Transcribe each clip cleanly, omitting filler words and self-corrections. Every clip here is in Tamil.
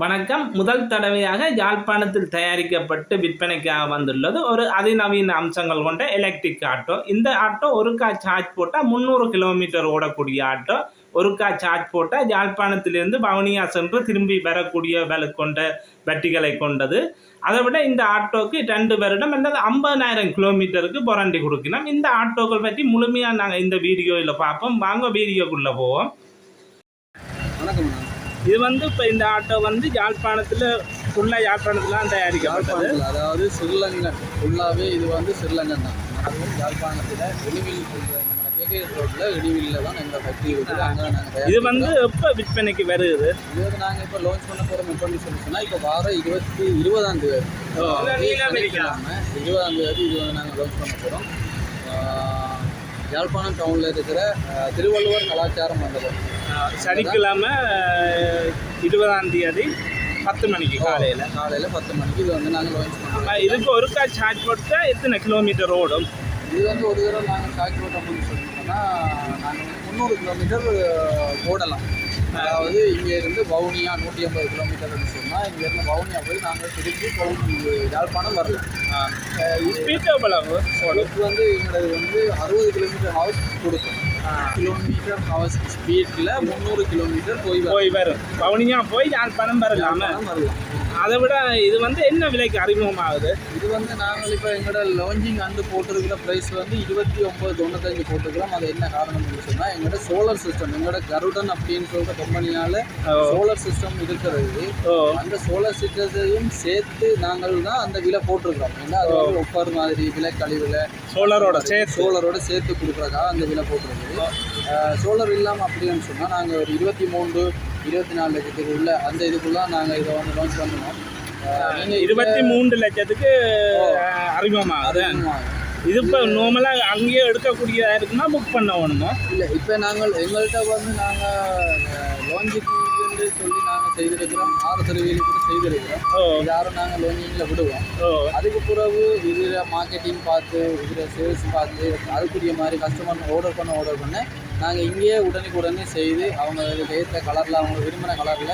வணக்கம். முதல் தடவையாக யாழ்ப்பாணத்தில் தயாரிக்கப்பட்டு விற்பனைக்காக வந்துள்ளது ஒரு அதிநவீன அம்சங்கள் கொண்ட எலக்ட்ரிக் ஆட்டோ. இந்த ஆட்டோ ஒருக்கா சார்ஜ் போட்டால் 300 கிலோமீட்டர் ஓடக்கூடிய ஆட்டோ. ஒருக்கா சார்ஜ் போட்டால் யாழ்ப்பாணத்திலிருந்து வவுனியா சென்று திரும்பி வரக்கூடிய கொண்ட பேட்டரிகளை கொண்டது. அதை விட இந்த ஆட்டோக்கு 2 வருடம் அல்லது 50,000 கிலோமீட்டருக்கு வாரண்டி கொடுக்கணும். இந்த ஆட்டோக்கள் பற்றி முழுமையாக நாங்கள் இந்த வீடியோவில் பார்ப்போம். வாங்க வீடியோக்குள்ளே போவோம். வணக்கம். இது இப்போ இந்த ஆட்டோ யாழ்ப்பாணத்தில் ஃபுல்லாக யாழ்ப்பாணத்தில் தான் தயாரிக்கப்பட்டது. அதாவது ஸ்ரீலங்கன் ஃபுல்லாகவே இது ஸ்ரீலங்கன் தான். அதுவும் யாழ்ப்பாணத்தில் இடிவில் நம்ம கேகேஎஸ் ரோட்டில் இடிவில்ல தான் எங்கள் ஃபேக்ட்ரி இருக்குது. அங்கே நாங்கள் இது எப்போ விற்பனைக்கு வருது? இது நாங்கள் இப்போ லான்ச் பண்ண போகிறோம். எப்படின்னு சொன்னால் இப்போ வார 20ஆம் தேதி 20ஆம் தேதி இது நாங்கள் லான்ச் பண்ண போகிறோம். யாழ்ப்பாணம் டவுனில் இருக்கிற திருவள்ளுவர் கலாச்சார மண்டபம். சனிக்கிழமை 20ஆம் தேதி 10 மணிக்கு காலையில் 10 மணிக்கு இது நாங்கள் லான்ச் பண்ணுறோம். இதுக்கு ஒருக்கா சார்ஜ் போட்டால் எத்தனை கிலோமீட்டர் ஓடும்? இது ஒரு தடவை நாங்கள் சார்ஜ் போட்டோம்னு சொன்னோம்னா நாங்கள் 300 கிலோமீட்டர் ஓடலாம். அதாவது இங்கேருந்து வவுனியா 150 கிலோமீட்டர்னு சொன்னால் இங்கேருந்து வவுனியா போய் நாங்கள் திருப்பி யாழ்ப்பாணம் வரலாம். ஸ்பீட் எவ்வளவு? எங்களது 60 கிலோமீட்டர் ஹவர்ஸ் கொடுக்கும். கிலோமீட்டர் ஹவர்ஸ் ஸ்பீடில் 300 கிலோமீட்டர் போய் வரும். வவுனியா போய் யாழ்ப்பாணம் வரலாம். அதை விட இது என்ன விலைக்கு அறிமுகமாகுது? இது நாங்கள் இப்போ எங்களோட லான்ச்சிங் போட்டிருக்கிற ப்ரைஸ் 29.95 போட்டிருக்கிறோம். அது என்ன காரணம்னு சொன்னால் எங்களோட சோலார் சிஸ்டம், எங்களோட கருடன் அப்படின்னு சொல்கிற கம்பெனியால் சோலார் சிஸ்டம் இருக்கிறது. அந்த சோலார் சிஸ்டத்தையும் சேர்த்து நாங்கள் தான் அந்த விலை போட்டிருக்கிறோம். ஏன்னா அது ஒப்பர் மாதிரி விலை கழிவில் சோலரோட சேர்த்து கொடுக்குறதுக்காக அந்த விலை போட்டிருக்குது. சோலார் இல்லாமல் அப்படின்னு சொன்னால் நாங்கள் ஒரு 23-24 லட்சத்துக்கு உள்ள அந்த இதுக்குள்ள நாங்கள் இதை லான்ச் பண்ணுவோம். 23 லட்சத்துக்கு அறிமுகமாகுது. இது இப்போ நார்மலாக அங்கேயே எடுக்கக்கூடியதாக இருக்குன்னா புக் பண்ண வேணுமா? இல்லை, இப்போ நாங்கள் எங்கள்கிட்ட நாங்கள் லான்ச்சுக்கு சொல்லி நாங்கள் செய்திருக்கிறோம். 6 தெருவியில் கூட செய்திருக்கிறோம். யாரும் நாங்கள் லான்ச்சிங்கில் விடுவோம். அதுக்கு பிறகு இதில் மார்க்கெட்டிங் பார்த்து இதில் சேல்ஸ் பார்த்து அதுக்குரிய மாதிரி கஸ்டமர் ஆர்டர் பண்ண நாங்கள் இங்கேயே உடனே செய்து அவங்க ஏற்ற கலரில் அவங்க விரும்பின கலரில்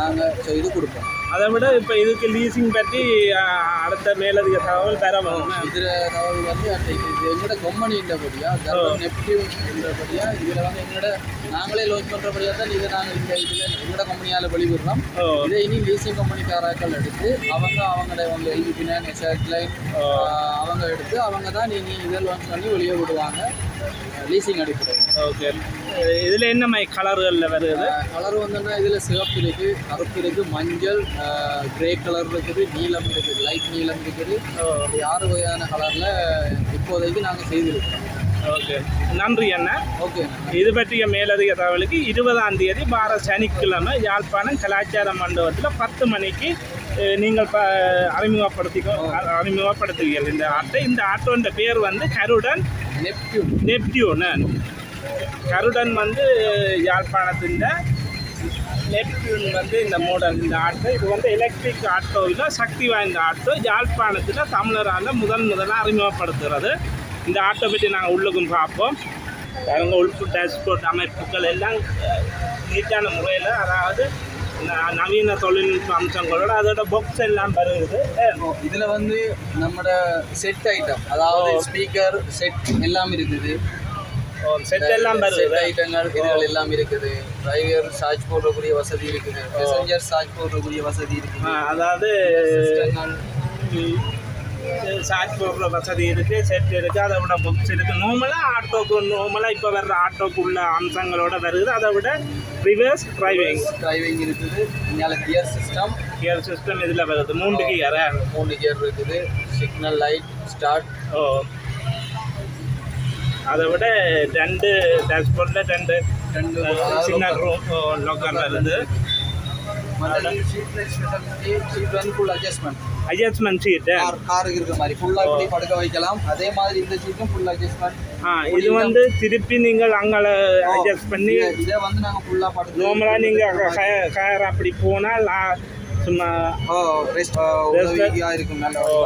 நாங்கள் செய்து கொடுப்போம். அதை விட இப்போ இதுக்கு லீசிங் பற்றி அடுத்த மேலதிக தகவல் பெற வரும். இதில் தகவல் எங்களோட கம்பெனின்றபடியாக நெப்டிவ் என்றபடியாக இதில் எங்களோட நாங்களே லான்ச் பண்ணுறபடியாக தான் இதை நாங்கள் இந்த இதில் எங்களோட கம்பெனியால் வெளிவிடுறோம். இதை இனி லீசிங் கம்பெனிக்காரர்கள் எடுத்து அவங்களோட எல்பிபினன் எஸ்ஆர்லைன் அவங்க எடுத்து அவங்க தான் நீங்கள் இதை லான்ச் பண்ணி வெளியே விடுவாங்க லீசிங் அடிப்படையில். ஓகே, இதில் என்ன மாதிரி கலர்களில் வருது? கலர் இதில் சிவப்பு இருக்குது, கருப்பு இருக்குது, மஞ்சள், கிரே கலர் இருக்குது, நீலம் இருக்குது, லைட் நீலம் இருக்குது. 6 வகையான கலரில் இப்போதைக்கு நாங்கள் செய்திருக்கிறோம். ஓகே, நன்றி அண்ணா. ஓகே, இது பற்றிய மேலதிக தகவலுக்கு 20ஆம் தேதி வார சனிக்கிழமை யாழ்ப்பாணம் கலாச்சார மண்டபத்தில் 10 மணிக்கு நீங்கள் அறிமுகப்படுத்துவீர்கள் இந்த ஆட்டோ. இந்த ஆட்டோன்ற பேர் கருடன் நெப்டியூன். கருடன் யாழ்ப்பாணத்தின் நெப்டியூன் இந்த மாடல். இந்த ஆட்டோ இது எலக்ட்ரிக் ஆட்டோவில் சக்தி வாய்ந்த ஆட்டோ. யாழ்ப்பாணத்தில் தமிழரால் முதலாக அறிமுகப்படுத்துகிறது. இந்த ஆட்டோ பற்றி நாங்கள் உள்ளுக்கும் பார்ப்போம். அவங்க உள்பு டேஷ்போர்ட் அமைப்புகள் எல்லாம் நீட்டான முறையில், அதாவது நவீன தொழில்நுட்ப அம்சங்களோட அதோட பாக்ஸ் எல்லாம் வருது. இதில் நம்மளோட செட் ஐட்டம், அதாவது ஸ்பீக்கர் செட் எல்லாம் இருக்குது. செட் எல்லாம் செட் ஐட்டங்கள் இதுகள் எல்லாம் இருக்குது. டிரைவர் சார்ஜ் போடக்கூடிய வசதி இருக்குது. பேசஞ்சர் சார்ஜ் போடக்கூடிய வசதி இருக்குது. அதாவது சார்ஜ் போடுற வசதி இருக்குது, செட் இருக்குது, அதை விட புக்ஸ் இருக்குது. நார்மலாக இப்போ வர்ற ஆட்டோக்கு உள்ள அம்சங்களோட வருது. அதை விட ரிவர்ஸ் டிரைவிங் இருக்குது. இங்கே கியர் சிஸ்டம் இதில் வருது. 3 கியர் இருக்குது. Signal light start. அதை விட 2 டேஷ்போர்டில் 2 சிக்னல் ரூம் லோக்கல் வருது. அட்ஜஸ்ட்மெண்ட் சீட்டு காருக்கு இருக்கிற மாதிரி ஃபுல்லாக இப்படி படுக்க வைக்கலாம். அதே மாதிரி இந்த சீட்டும் ஃபுல் அட்ஜஸ்ட்மெண்ட். இது திருப்பி நீங்கள் அங்கே அட்ஜஸ்ட் பண்ணி இதை நாங்கள் ஃபுல்லாக படுக்க நார்மலாக நீங்கள் கார் அப்படி போனால் சும்மா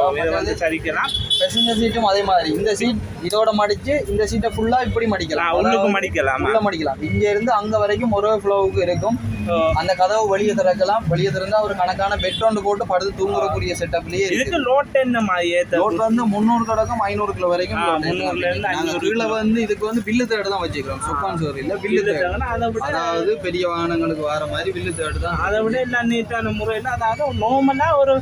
இருக்கும். சரிக்கலாம். பேசஞ்சர் சீட்டும் அதே மாதிரி இந்த சீட் இதோட மடிச்சு இந்த சீட்டை ஃபுல்லாக இப்படி மடிக்கலாம். உள்ளுக்கு மடிக்கலாம். இங்கே இருந்து அங்கே வரைக்கும் ஒரே ஃப்ளோவுக்கு இருக்கும். அந்த கதவை வெளியே திறக்கலாம். வெளியே திறந்தா ஒரு கணக்கான பெட் ஒன்று போட்டு படுத்து தூங்குறக்கூடிய செட்டப்லயே இதுக்கு லோட் என்ன லோட் வந்து 300 தொடக்கம் 500 கிலோ வரைக்கும். 300 இருந்து 500 கீழே வந்து இதுக்கு வந்து பில்லு தேர்டு தான் வச்சுக்கிறோம். சொக்கான் சோறு இல்ல பில்லு தேர்டு. அதாவது பெரிய வாகனங்களுக்கு வர மாதிரி பில்லு தேர்டு தான். அதை விட எல்லாம் நீட்டான முறையில், அதாவது நார்மலா ஒரு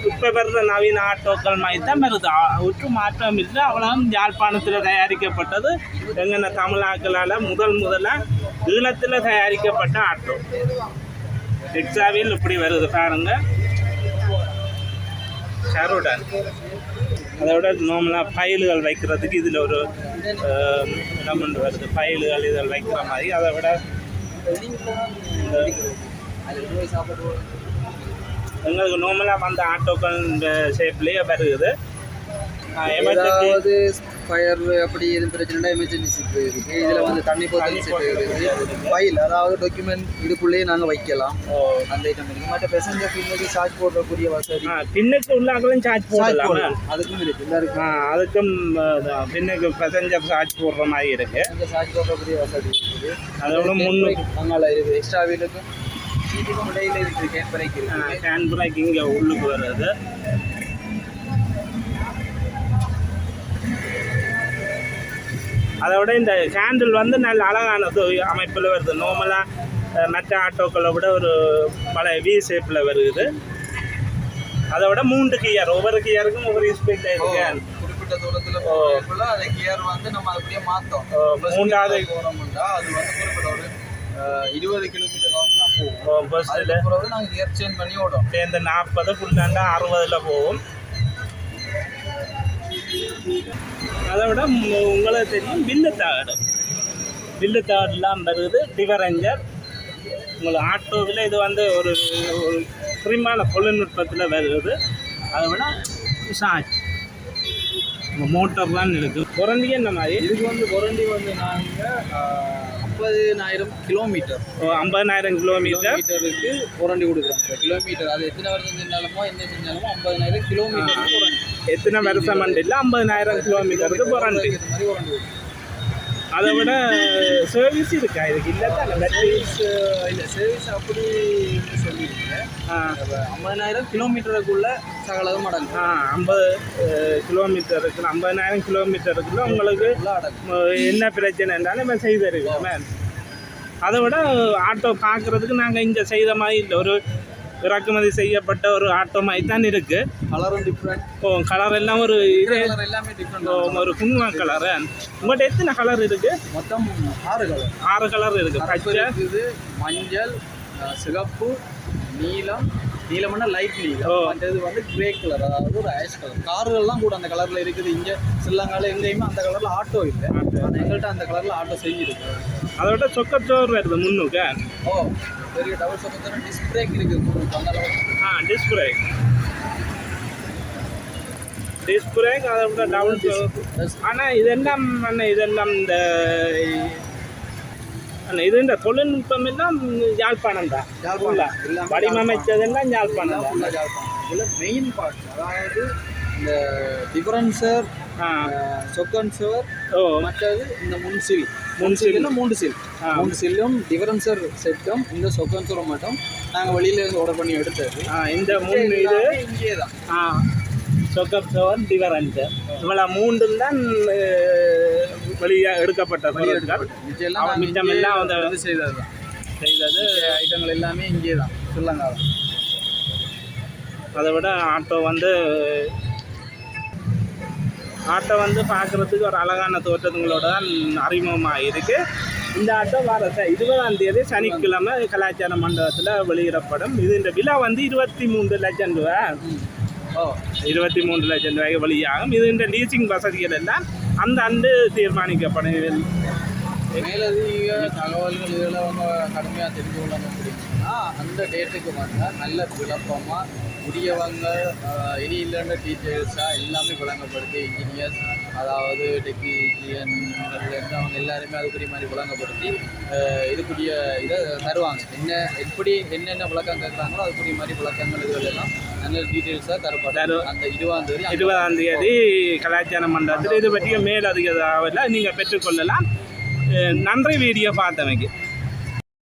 இப்போ வருது நவீன ஆட்டோக்கள் மாதிரி தான் வருது. ஒற்று மாற்றம் இல்லை. அவ்வளோ யாழ்ப்பாணத்தில் தயாரிக்கப்பட்டது. எங்கன்னா தமிழாக்களால் முதலாக ஈழத்தில் தயாரிக்கப்பட்ட ஆட்டோ. எக்ஸாவில் இப்படி வருது பாருங்க. கருடன். அதை விட நார்மலாக ஃபைலுகள் வைக்கிறதுக்கு இதில் ஒரு எலமெண்ட் வருது. ஃபைலுகள் இதில் வைக்கிற மாதிரி. அதை விட எங்களுக்கு நார்மலாக வந்த ஆட்டோக்கள் இந்த ஷேப்லேயே வருது. ஏதாவது ஃபயர் அப்படி எதுவும் பிரச்சனை எமர்ஜென்சி இருக்குது. இதில் வந்து தண்ணி போத்தல் செட் இருக்குது. ஃபைல் அதாவது டாக்குமெண்ட் இதுக்குள்ளேயே நாங்கள் வைக்கலாம். அந்த ஐட்டம் இருக்குது. மற்ற பேசஞ்சர் பின்னுக்கு சார்ஜ் போடக்கூடிய வசதி. பின்னுக்கு உள்ளாக்களும் சார்ஜ் போடலாம். அதுக்கும் இருக்குது. எல்லாருக்கும் அதுக்கும் பின்னுக்கு பேசஞ்சர் சார்ஜ் போடுற மாதிரி இருக்குது. அந்த சார்ஜ் போடக்கூடிய வசதி இருக்குது. அதோட முன்னுக்கு அங்கால இருக்குது. எக்ஸ்ட்ரா வீலுக்கும் சீட்டுக்கும் இடையில இருக்குது. கேன் பிரேக் இருக்குது. கேன் பிரேக் இங்கே உள்ளுக்கு வருது. அதை விட இந்த ஹேண்டில் வந்து நல்ல அழகான அமைப்பில் வருது. நார்மலாக மற்ற ஆட்டோக்களை விட ஒரு பழைய வி ஷேப்பில் வருது. அதை விட 3 கியர், ஒவ்வொரு கியருக்கும் ஒவ்வொரு ஸ்பீட் இருக்கு. குறிப்பிட்ட தூரத்தில் அதை கியர் வந்து நம்ம அப்படியே மாற்றோம். 3வது போகிறோம்னா அது வந்து குறிப்பிட்ட ஒரு 20 கிலோமீட்டர் போகும். பஸ்ஸில் நாங்கள் கியர் சேஞ்ச் பண்ணி ஓடும். சேர்ந்து 40 ஃபுல்லாண்டா 60ல் போகும். அதை விட உங்களுக்கு தெரியும் வில்லு தாடுலாம் வருது. டிஃபரஞ்சர் உங்களுக்கு ஆட்டோவில் இது வந்து ஒரு பிரிமான தொழில்நுட்பத்தில் வருது. அதை விட சார்ஜ் மோட்டர் தான் இருக்குது. குரண்டி என்ன மாதிரி இதுக்கு வந்து குரண்டி வந்து நாங்கள் 50,000 கிலோமீட்டர் 50,000 கிலோமீட்டருக்கு குரண்டி கொடுக்குறோம். கிலோமீட்டர் அது எத்தனை வருஷம் செஞ்சாலுமோ என்ன செஞ்சாலுமோ 50,000 கிலோமீட்டருக்கு குரண்டி. எத்தனை வருஷம் இல்லை 50,000 கிலோமீட்டருக்கு குரண்டி. அதை விட சர்வீஸ் இருக்கா இதுக்கு? இல்லை தான் இல்லை சர்வீஸ் அப்படி சொல்லியிருக்கீங்க. 50,000 கிலோமீட்டருக்குள்ள சகலதும் அடங்கும். 50 கிலோமீட்டருக்கு 50,000 கிலோமீட்டருக்குள்ள உங்களுக்கு என்ன பிரச்சனை இருந்தாலும் நம்ம செய்திருக்கோம். அதை விட ஆட்டோ பார்க்குறதுக்கு நாங்கள் இங்கே செய்த மாதிரி இல்லை. ஒரு இறக்குமதி செய்யப்பட்ட ஒரு ஆட்டோ மாதிரி தான் இருக்குது. கலரும் டிஃப்ரெண்ட். கலர் எல்லாம் ஒரு இது எல்லாமே டிஃப்ரெண்ட். ஒரு குங்கும கலரு. உங்கள்கிட்ட எத்தனை கலர் இருக்குது? மொத்தம் 6 கலர் இருக்குது. பச்சை இருக்குது, மஞ்சள், சிகப்பு, நீலம்னா லைட் நீலம். மற்றது வந்து கிரே கலர், அதாவது ஒரு ஆஷ் கலர். கார்கள்லாம் கூட அந்த கலரில் இருக்குது. இங்கே ஸ்ரீலங்காவில் எங்கேயுமே அந்த கலரில் ஆட்டோ இல்லை. ஆனால் எங்கள்கிட்ட அந்த கலரில் ஆட்டோ செஞ்சுருக்கு. அதோட சொக்கச்சோர் வருது முன்னுக்கு. பெரிய டபுள் சொக்கச்சோர். டிஸ்க் பிரேக் இருக்குது. டிஸ்க் பிரேக் அதை விட டபுள். ஆனால் இதெல்லாம் இந்த தொழில்நுட்பம் எல்லாம் யாழ்ப்பாணம் தான். வடிவமைச்சதெல்லாம் யாழ்ப்பாணம் தான். இதில் மெயின் பார்ட் அதாவது இந்த டிஃபரன்சர், சொக்கன்சர், மற்றது இந்த முன்சில். 3 சில்லும் டிஃபரன்சர் செட்டும் இந்த சொக்கன்சரும் மட்டும் நாங்கள் வெளியிலேருந்து ஆர்டர் பண்ணி எடுத்தது. இந்த 3 இது இங்கே தான் சொக்கன்சர், டிஃபரன்சர் இவ்வளோ 3 தான் வெளியாக எடுக்கப்பட்ட மிச்சம் எல்லாம் வந்து செய்தது ஐட்டங்கள் எல்லாமே இங்கே தான் ஸ்ரீலங்காவில். அதை விட ஆட்டோ வந்து பார்க்குறதுக்கு ஒரு அழகான தோற்றங்களோட தான் அறிமுகமாக இருக்குது. இந்த ஆட்டோ வர 20ஆம் தேதி சனிக்கிழமை கலாச்சார மண்டபத்தில் வெளியிடப்படும். இது இந்த விழா வந்து 23 லட்சம் ரூபா. 23 லட்சம் ரூபாய்க்கு வெளியாகும். இது இந்த லீசிங் வசதிகள் எல்லாம் அந்த ஆண்டு தீர்மானிக்கப்படும். மேலதிக தகவல்கள் இதில் அவங்க கடுமையாக தெரிஞ்சு கொள்ளணும் அப்படின்னா அந்த டேட்டுக்கு வந்தால் நல்ல விளப்பமாக புதியவங்க இனி இல்லைன்ற டீச்சர்ஸாக எல்லாமே விளங்கப்படுத்தி இன்ஜினியர்ஸ், அதாவது டெக்னீஷியன்லேருந்து அவங்க எல்லாருமே அதுக்குரிய மாதிரி விளங்கப்படுத்தி இதுக்குரிய இதை தருவாங்க. என்னென்ன விளக்கம் கேட்குறாங்களோ அதுக்குரிய மாதிரி விளக்கங்கள் இதுகள் எல்லாம் நல்ல டீட்டெயில்ஸாக தரப்படும். அந்த 20ஆம் தேதி கலாச்சார மண்டலத்தில் இது பற்றிய மேலதிக தகவலை நீங்கள் பெற்றுக்கொள்ளலாம். நன்றி வீடியோ பார்த்தமைக்கு.